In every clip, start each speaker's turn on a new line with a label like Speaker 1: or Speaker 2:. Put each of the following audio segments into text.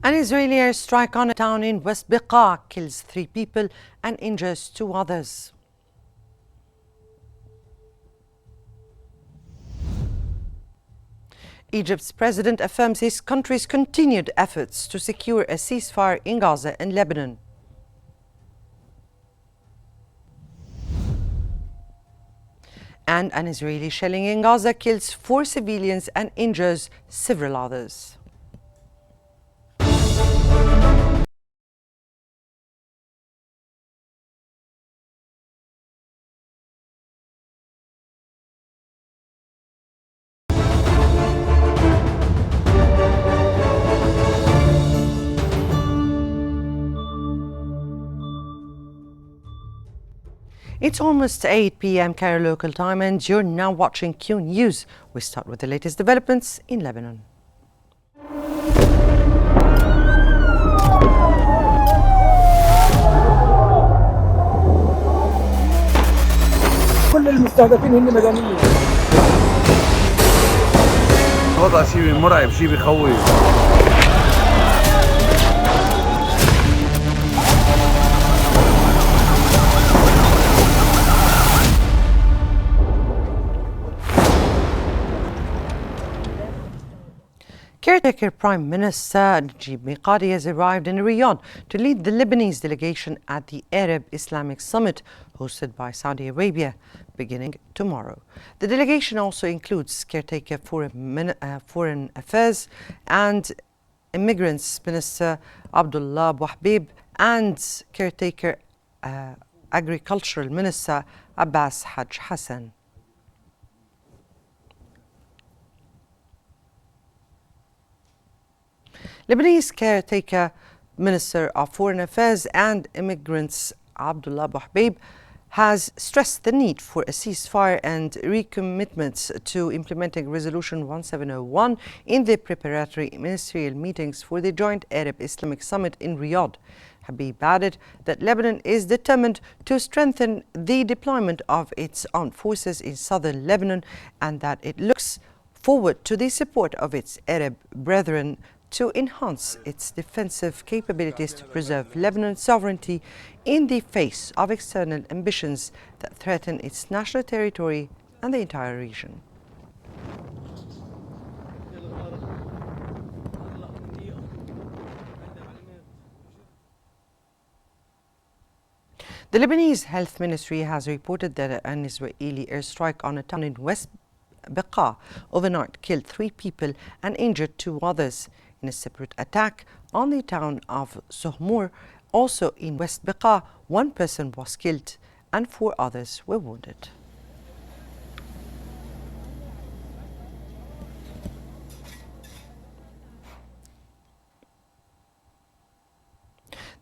Speaker 1: An Israeli airstrike on a town in West Beqa kills 3 people and injures 2 others. Egypt's president affirms his country's continued efforts to secure a ceasefire in Gaza and Lebanon. And an Israeli shelling in Gaza kills 4 civilians and injures several others. It's almost 8 p.m. Cairo local time and you're now watching Qnews. We start with the latest developments in Lebanon.
Speaker 2: كل المستهدفين هن مدنيين.
Speaker 3: وضع شيء مرعب، شيء بخوف.
Speaker 1: Caretaker Prime Minister Najib Mikati has arrived in Riyadh to lead the Lebanese delegation at the Arab Islamic Summit hosted by Saudi Arabia beginning tomorrow. The delegation also includes Caretaker Foreign Affairs and Immigrants Minister Abdullah Bouhabib and Caretaker Agricultural Minister Abbas Haj Hassan. Lebanese Caretaker Minister of Foreign Affairs and Immigrants Abdullah Bouhabib has stressed the need for a ceasefire and recommitments to implementing Resolution 1701 in the preparatory ministerial meetings for the joint Arab Islamic Summit in Riyadh. Habib added that Lebanon is determined to strengthen the deployment of its armed forces in southern Lebanon and that it looks forward to the support of its Arab brethren to enhance its defensive capabilities to preserve Lebanon's sovereignty in the face of external ambitions that threaten its national territory and the entire region. The Lebanese Health Ministry has reported that an Israeli airstrike on a town in West Beqa overnight killed 3 people and injured 2 others. In a separate attack on the town of Sohmour, also in West Beqa, 1 person was killed and 4 others were wounded.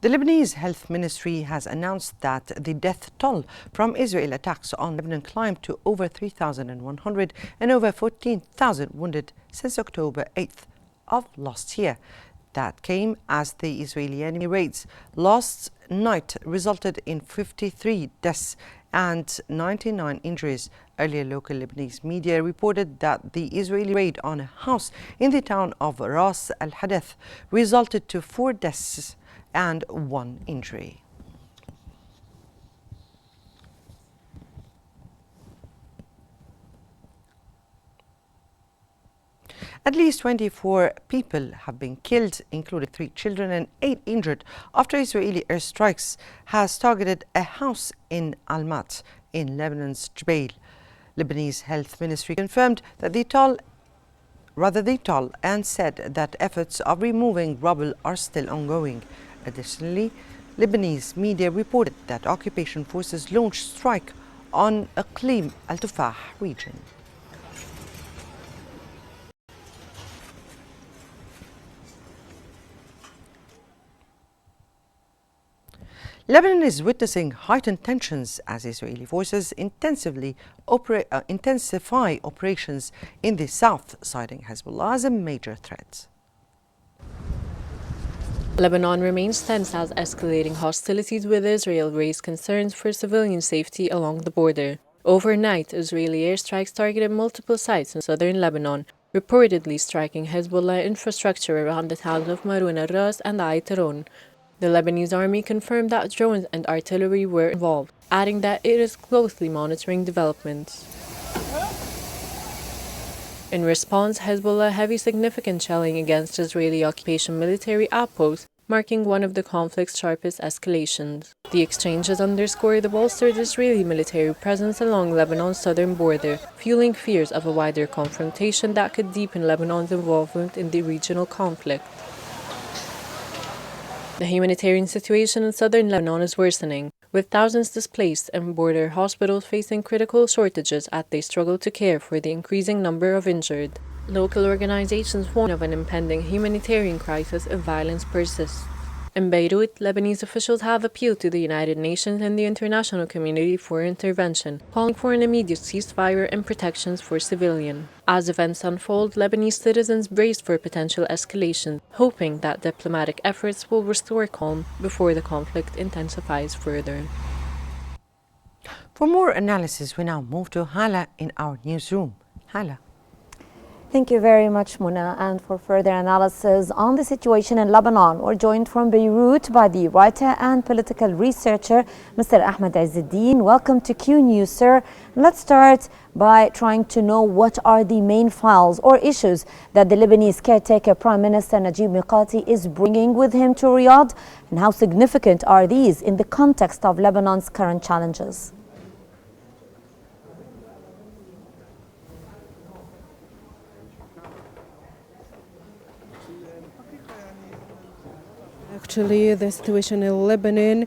Speaker 1: The Lebanese Health Ministry has announced that the death toll from Israel attacks on Lebanon climbed to over 3,100 and over 14,000 wounded since October 8th of last year. That came as the Israeli enemy raids last night resulted in 53 deaths and 99 injuries. Earlier, local Lebanese media reported that the Israeli raid on a house in the town of Ras Al Hadath resulted to 4 deaths and 1 injury. At least 24 people have been killed, including 3 children and 8 injured, after Israeli airstrikes has targeted a house in Almat in Lebanon's Jbeil. Lebanese Health Ministry confirmed that the toll and said that efforts of removing rubble are still ongoing. Additionally, Lebanese media reported that occupation forces launched strike on Iqlim Al-Tufah region. Lebanon is witnessing heightened tensions as Israeli forces intensify operations in the south, citing Hezbollah as a major threat.
Speaker 4: Lebanon remains tense as escalating hostilities with Israel raise concerns for civilian safety along the border. Overnight, Israeli airstrikes targeted multiple sites in southern Lebanon, reportedly striking Hezbollah infrastructure around the towns of Marun al-Ras and Aitaron. The Lebanese army confirmed that drones and artillery were involved, adding that it is closely monitoring developments. In response, Hezbollah heavy significant shelling against Israeli occupation military outposts, marking one of the conflict's sharpest escalations. The exchanges underscore the bolstered Israeli military presence along Lebanon's southern border, fueling fears of a wider confrontation that could deepen Lebanon's involvement in the regional conflict. The humanitarian situation in southern Lebanon is worsening, with thousands displaced and border hospitals facing critical shortages as they struggle to care for the increasing number of injured. Local organizations warn of an impending humanitarian crisis if violence persists. In Beirut, Lebanese officials have appealed to the United Nations and the international community for intervention, calling for an immediate ceasefire and protections for civilians. As events unfold, Lebanese citizens brace for potential escalation, hoping that diplomatic efforts will restore calm before the conflict intensifies further.
Speaker 1: For more analysis, we now move to Hala in our newsroom. Hala.
Speaker 5: Thank you very much, Muna. And for further analysis on the situation in Lebanon, we're joined from Beirut by the writer and political researcher, Mr. Ahmed Izzeddin. Welcome to Qnews, sir. Let's start by trying to know what are the main files or issues that the Lebanese caretaker Prime Minister Najib Mikati is bringing with him to Riyadh, and how significant are these in the context of Lebanon's current challenges?
Speaker 6: Actually, the situation in Lebanon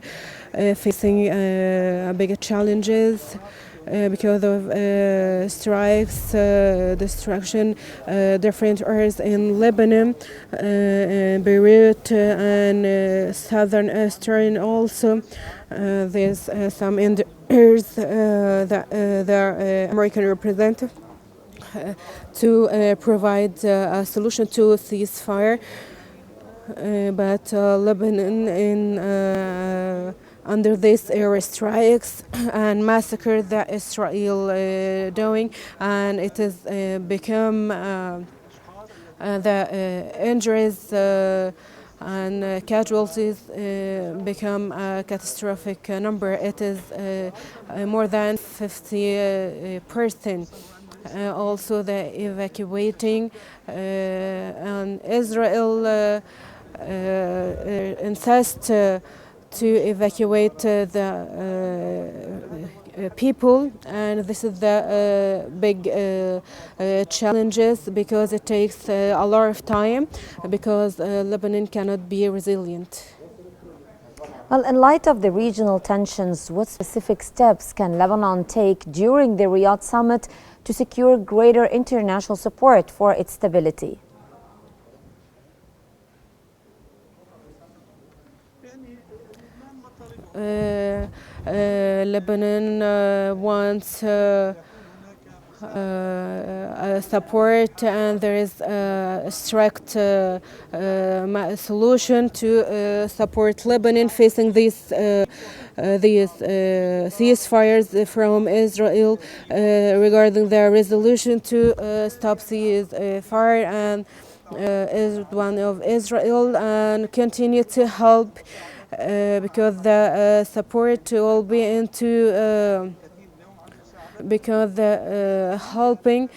Speaker 6: facing bigger challenges because of strikes, destruction, different areas in Lebanon, Beirut and southern eastern also. There's some areas that the American representative to provide a solution to ceasefire. But Lebanon under this air strikes and massacre that Israel doing, and it has become the injuries and casualties become a catastrophic number. It is more than 50%. Also the evacuating and Israel insists to evacuate the people, and this is the big challenges because it takes a lot of time because Lebanon cannot be resilient.
Speaker 5: Well, in light of the regional tensions, what specific steps can Lebanon take during the Riyadh summit to secure greater international support for its stability?
Speaker 6: Lebanon wants support, and there is a strict solution to support Lebanon facing these ceasefires from Israel regarding their resolution to stop ceasefire, and is one of Israel, and continue to help because the support will be into because the helping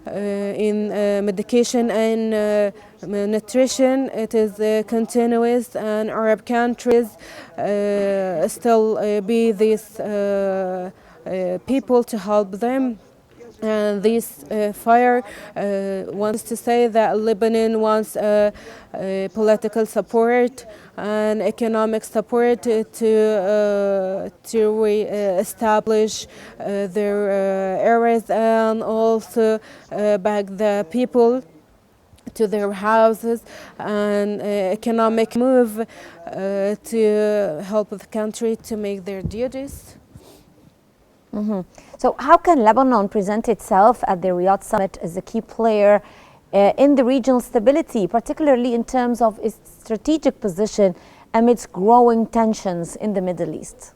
Speaker 6: in medication and nutrition, it is continuous, and Arab countries still be these people to help them. And this fire wants to say that Lebanon wants political support and economic support to establish their areas, and also back the people to their houses, and economic move to help the country to make their duties.
Speaker 5: So how can Lebanon present itself at the Riyadh summit as a key player in the regional stability, particularly in terms of its strategic position amidst growing tensions in the Middle East?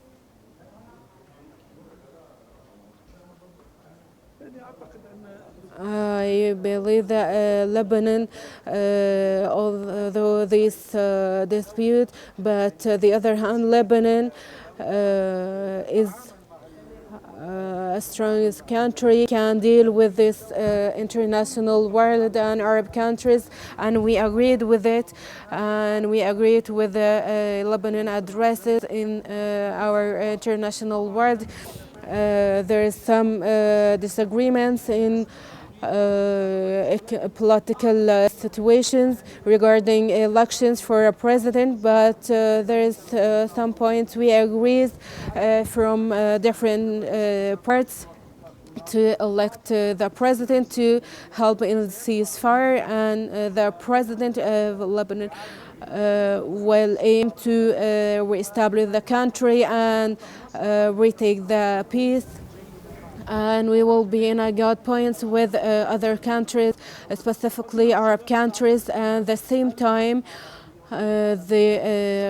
Speaker 6: I believe that Lebanon, although this dispute, but the other hand, Lebanon is a strongest country, can deal with this international world and Arab countries, and we agreed with it, and we agreed with the Lebanon addresses in our international world. There is some disagreements in political situations regarding elections for a president, but there is some points we agree from different parts to elect the president to help in the ceasefire, and the president of Lebanon will aim to reestablish the country and retake the peace. And we will be in a good points with other countries, specifically Arab countries, and at the same time the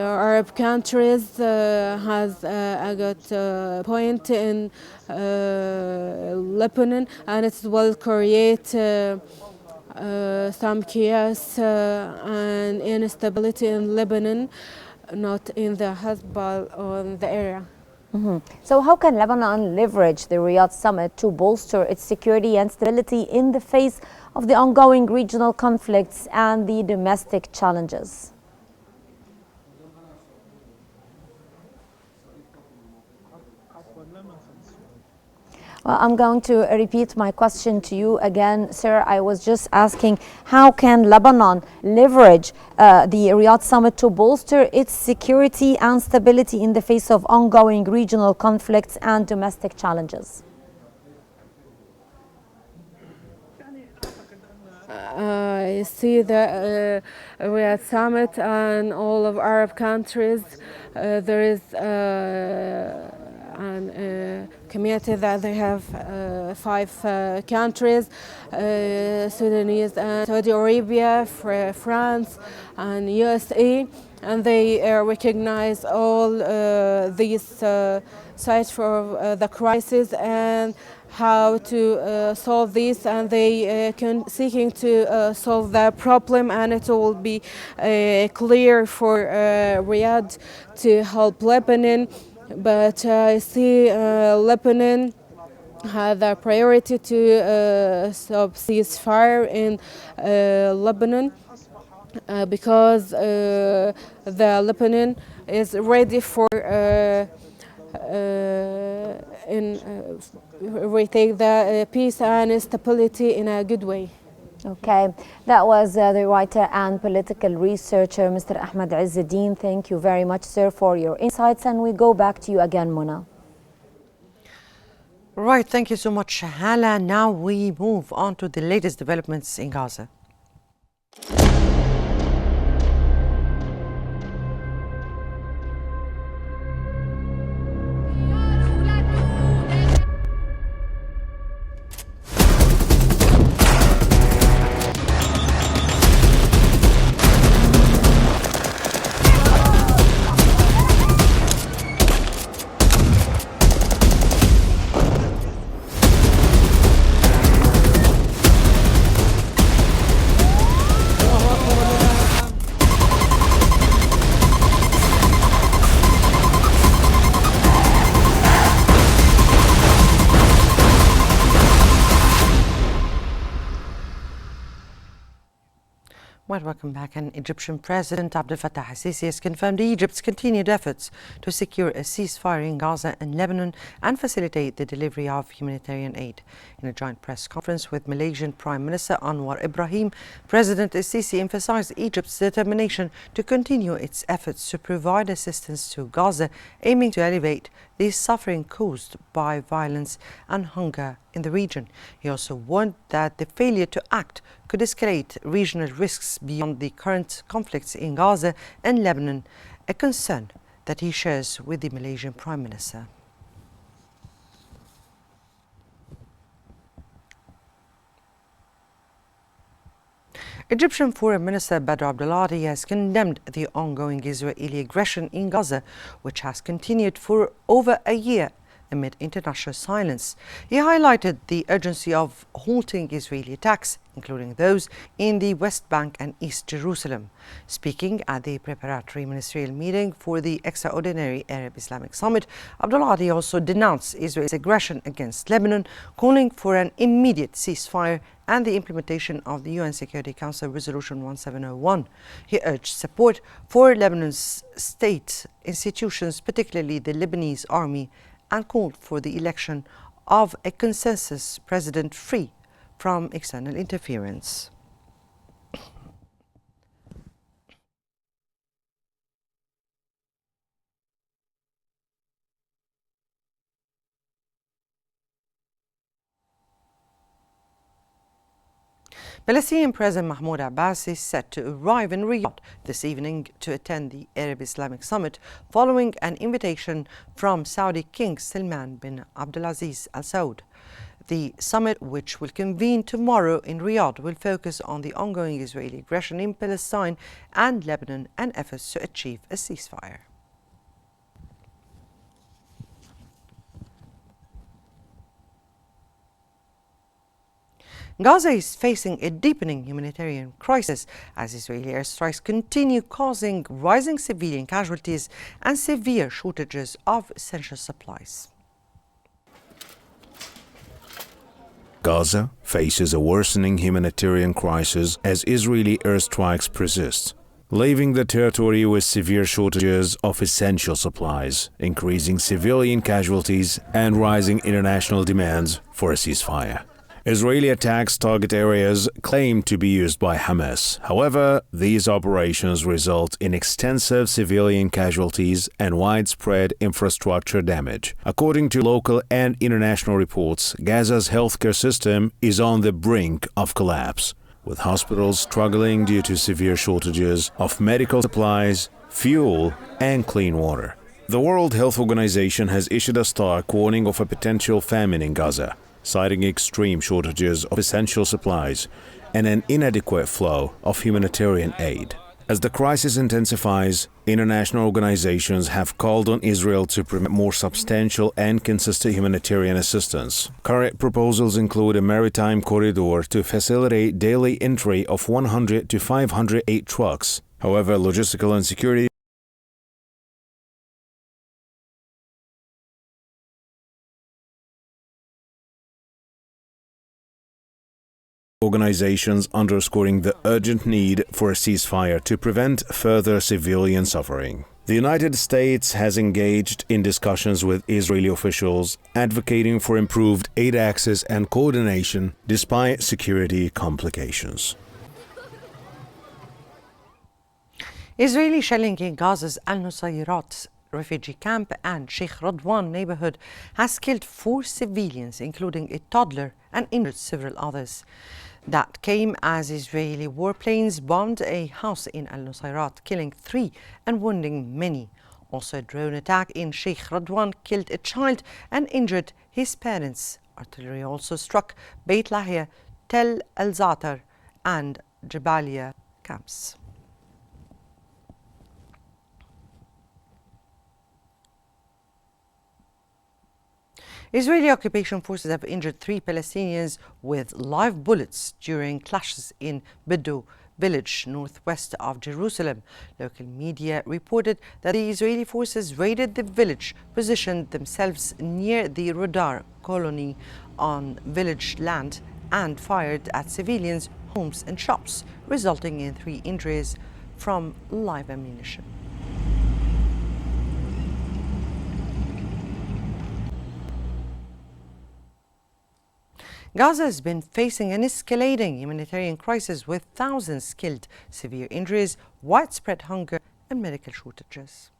Speaker 6: Arab countries has a good point in Lebanon, and it will create some chaos and instability in Lebanon, not in the Hezbollah or in the area.
Speaker 5: So how can Lebanon leverage the Riyadh summit to bolster its security and stability in the face of the ongoing regional conflicts and the domestic challenges? Well, I'm going to repeat my question to you again, sir. I was just asking, how can Lebanon leverage the Riyadh summit to bolster its security and stability in the face of ongoing regional conflicts and domestic challenges?
Speaker 6: I see the Riyadh summit and all of Arab countries. There is a community that they have 5 countries, Sudanese and Saudi Arabia, France and USA, and they recognize all these sides for the crisis and how to solve this, and they seeking to solve the problem, and it will be clear for Riyadh to help Lebanon. But I see Lebanon had a priority to stop ceasefire in Lebanon because the Lebanon is ready for retake the peace and stability in a good way.
Speaker 5: Okay, that was the writer and political researcher, Mr. Ahmed Izzeddin. Thank you very much, sir, for your insights. And we go back to you again, Mona.
Speaker 1: Right, thank you so much, Hala. Now we move on to the latest developments in Gaza. Well, welcome back. And Egyptian President Abdel Fattah al-Sisi has confirmed Egypt's continued efforts to secure a ceasefire in Gaza and Lebanon and facilitate the delivery of humanitarian aid. In a joint press conference with Malaysian Prime Minister Anwar Ibrahim, President al-Sisi emphasized Egypt's determination to continue its efforts to provide assistance to Gaza, aiming to alleviate the suffering caused by violence and hunger in the region. He also warned that the failure to act could escalate regional risks beyond the current conflicts in Gaza and Lebanon, a concern that he shares with the Malaysian Prime Minister. Egyptian Foreign Minister Badr Abdulati has condemned the ongoing Israeli aggression in Gaza, which has continued for over a year. amid international silence. He highlighted the urgency of halting Israeli attacks, including those in the West Bank and East Jerusalem. Speaking at the preparatory ministerial meeting for the extraordinary Arab-Islamic Summit, Abdullah Adi also denounced Israel's aggression against Lebanon, calling for an immediate ceasefire and the implementation of the UN Security Council Resolution 1701. He urged support for Lebanon's state institutions, particularly the Lebanese army, and called for the election of a consensus president free from external interference. Palestinian President Mahmoud Abbas is set to arrive in Riyadh this evening to attend the Arab Islamic Summit following an invitation from Saudi King Salman bin Abdulaziz Al Saud. The summit, which will convene tomorrow in Riyadh, will focus on the ongoing Israeli aggression in Palestine and Lebanon and efforts to achieve a ceasefire. Gaza is facing a deepening humanitarian crisis as Israeli airstrikes continue causing rising civilian casualties and severe shortages of essential supplies.
Speaker 7: Gaza faces a worsening humanitarian crisis as Israeli airstrikes persist, leaving the territory with severe shortages of essential supplies, increasing civilian casualties, and rising international demands for a ceasefire. Israeli attacks target areas claimed to be used by Hamas. However, these operations result in extensive civilian casualties and widespread infrastructure damage. According to local and international reports, Gaza's healthcare system is on the brink of collapse, with hospitals struggling due to severe shortages of medical supplies, fuel, and clean water. The World Health Organization has issued a stark warning of a potential famine in Gaza, citing extreme shortages of essential supplies and an inadequate flow of humanitarian aid. As the crisis intensifies, international organizations have called on Israel to permit more substantial and consistent humanitarian assistance. Current proposals include a maritime corridor to facilitate daily entry of 100 to 508 trucks. However, logistical insecurity organizations underscoring the urgent need for a ceasefire to prevent further civilian suffering. The United States has engaged in discussions with Israeli officials, advocating for improved aid access and coordination despite security complications.
Speaker 1: Israeli shelling in Gaza's Al-Nusayrat refugee camp and Sheikh Radwan neighborhood has killed 4 civilians, including a toddler, and injured several others. That came as Israeli warplanes bombed a house in Al-Nusayrat, killing 3 and wounding many. Also, a drone attack in Sheikh Radwan killed a child and injured his parents. Artillery also struck Beit Lahia, Tel Al-Zatar and Jabalia camps. Israeli occupation forces have injured 3 Palestinians with live bullets during clashes in Biddu village northwest of Jerusalem. Local media reported that the Israeli forces raided the village, positioned themselves near the radar colony on village land, and fired at civilians, homes and shops, resulting in 3 injuries from live ammunition. Gaza has been facing an escalating humanitarian crisis with thousands killed, severe injuries, widespread hunger and medical shortages.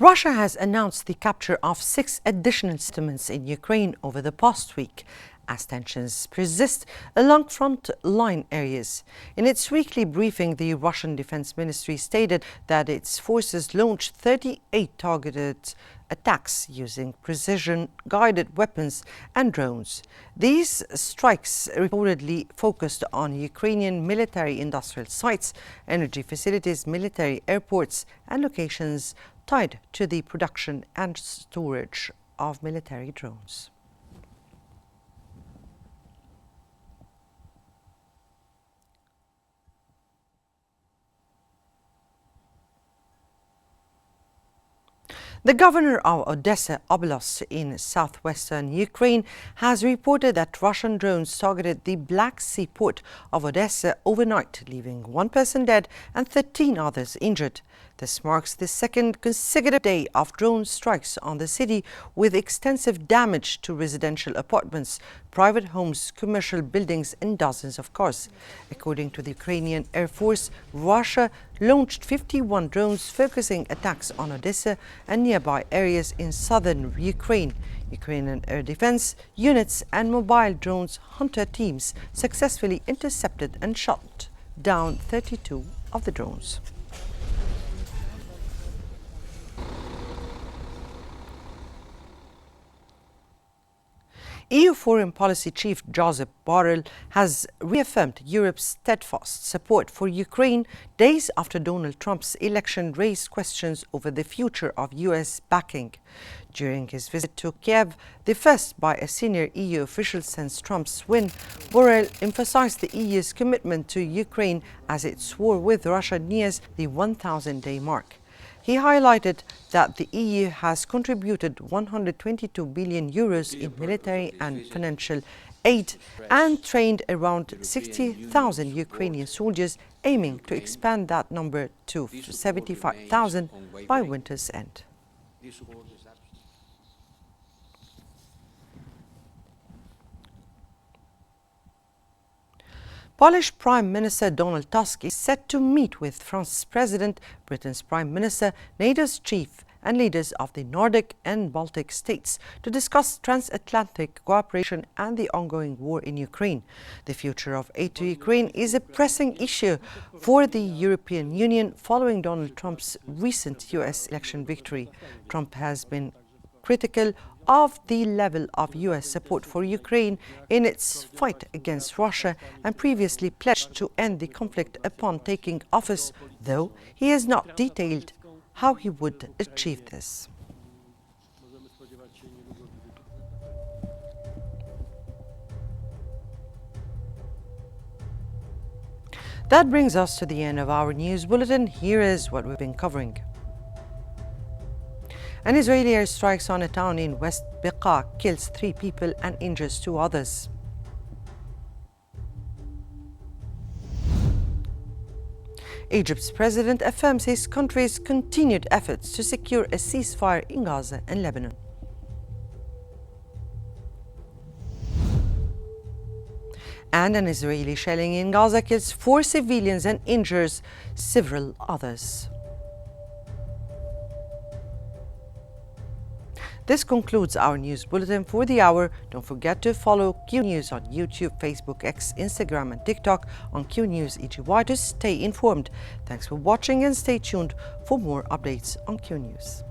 Speaker 1: Russia has announced the capture of 6 additional settlements in Ukraine over the past week, as tensions persist along front line areas. In its weekly briefing, the Russian Defense Ministry stated that its forces launched 38 targeted attacks using precision-guided weapons and drones. These strikes reportedly focused on Ukrainian military-industrial sites, energy facilities, military airports, and locations tied to the production and storage of military drones. The governor of Odessa Oblast in southwestern Ukraine has reported that Russian drones targeted the Black Sea port of Odessa overnight, leaving 1 person dead and 13 others injured. This marks the second consecutive day of drone strikes on the city, with extensive damage to residential apartments, private homes, commercial buildings and dozens of cars. According to the Ukrainian Air Force, Russia launched 51 drones focusing attacks on Odessa and nearby areas in southern Ukraine. Ukrainian air defense units and mobile drones hunter teams successfully intercepted and shot down 32 of the drones. EU Foreign Policy Chief Josep Borrell has reaffirmed Europe's steadfast support for Ukraine days after Donald Trump's election raised questions over the future of US backing. During his visit to Kiev, the first by a senior EU official since Trump's win, Borrell emphasized the EU's commitment to Ukraine as its war with Russia nears the 1,000-day mark. He highlighted that the EU has contributed 122 billion euros in military and financial aid and trained around 60,000 Ukrainian soldiers, aiming to expand that number to 75,000 by winter's end. Polish Prime Minister Donald Tusk is set to meet with France's President, Britain's Prime Minister, NATO's chief, and leaders of the Nordic and Baltic states to discuss transatlantic cooperation and the ongoing war in Ukraine. The future of aid to Ukraine is a pressing issue for the European Union following Donald Trump's recent US election victory. Trump has been critical of the level of US support for Ukraine in its fight against Russia and previously pledged to end the conflict upon taking office, though he has not detailed how he would achieve this. That brings us to the end of our news bulletin. Here is what we've been covering. An Israeli airstrike on a town in West Bekaa kills 3 people and injures 2 others. Egypt's president affirms his country's continued efforts to secure a ceasefire in Gaza and Lebanon. And an Israeli shelling in Gaza kills 4 civilians and injures several others. This concludes our news bulletin for the hour. Don't forget to follow Qnews on YouTube, Facebook, X, Instagram and TikTok on Qnews EGY to stay informed. Thanks for watching and stay tuned for more updates on Qnews.